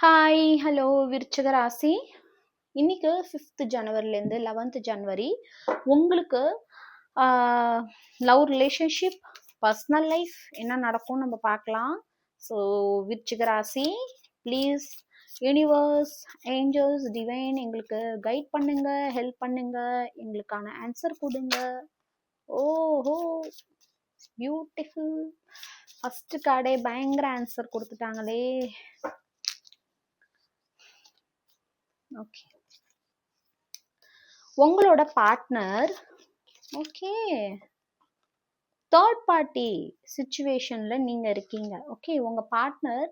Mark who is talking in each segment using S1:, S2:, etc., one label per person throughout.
S1: Hi hello விருச்சிக ராசி. இன்னைக்கு 5th ஜனவரிலேருந்து 11th ஜனவரி உங்களுக்கு லவ் ரிலேஷன்ஷிப் பர்சனல் லைஃப் என்ன நடக்கும் நம்ம பார்க்கலாம். ஸோ விருச்சிக ராசி, ப்ளீஸ் யூனிவர்ஸ், ஏஞ்சல்ஸ், டிவைன் எங்களுக்கு கைட் பண்ணுங்க, ஹெல்ப் பண்ணுங்க, எங்களுக்கான ஆன்சர் கொடுங்க. ஓஹோ, பியூட்டிஃபுல். ஃபர்ஸ்ட் கார்டே பயங்கர ஆன்சர் கொடுத்துட்டாங்களே. ஓகே, உங்களோட பார்ட்னர் ஓகே தேர்ட் பார்ட்டி சுச்சுவேஷன்ல நீங்க இருக்கீங்க. ஓகே, உங்க பார்ட்னர்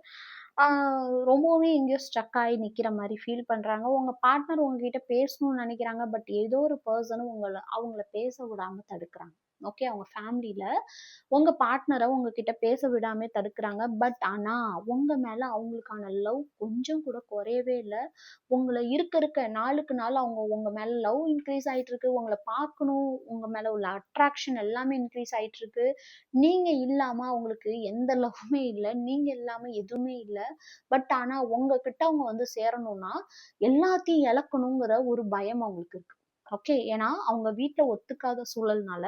S1: ரொம்பவே எங்கேயோ ஸ்ட்ரக் ஆகி நிக்கிற மாதிரி ஃபீல் பண்றாங்க. உங்க பார்ட்னர் உங்ககிட்ட பேசணும்னு நினைக்கிறாங்க, பட் ஏதோ ஒரு பர்சனும் அவங்கள பேச விடாம தடுக்கிறாங்க. ஓகே, அவங்க ஃபேமிலியில உங்க பார்ட்னரை உங்ககிட்ட பேச விடாம தடுக்கிறாங்க. பட் ஆனா உங்க மேல அவங்களுக்கான லவ் கொஞ்சம் கூட குறையவே இல்லை. உங்களை இருக்க நாளுக்கு நாள் அவங்க உங்க மேல லவ் இன்க்ரீஸ் ஆயிட்டு இருக்கு. உங்களை பார்க்கணும், உங்க மேல உள்ள அட்ராக்ஷன் எல்லாமே இன்க்ரீஸ் ஆயிட்டு இருக்கு. நீங்க இல்லாம அவங்களுக்கு எந்த லவ்வுமே இல்லை, நீங்க இல்லாம எதுவுமே இல்லை. பட் ஆனா உங்ககிட்ட அவங்க வந்து சேரணும்னா எல்லாத்தையும் இழக்கணுங்கிற ஒரு பயம் அவங்களுக்கு இருக்கு. ஓகே, ஏன்னா அவங்க வீட்டுல ஒத்துக்காத சூழல்னால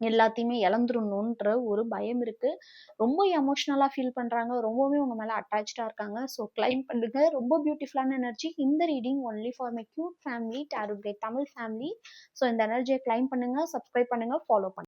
S1: எல்லாத்தையுமே இழந்துடணுன்ற ஒரு பயம் இருக்கு. ரொம்ப எமோஷ்னலா ஃபீல் பண்றாங்க, ரொம்பவே உங்க மேல அட்டாச்சா இருக்காங்க. ஸோ கிளைம் பண்ணுங்க. ரொம்ப பியூட்டிஃபுல்லான எனர்ஜி. இந்த reading only for my cute family, tarot Tamil family. So இந்த எனர்ஜியை கிளைம் பண்ணுங்க, சப்ஸ்கிரைப் பண்ணுங்க, ஃபாலோ பண்ணுங்க.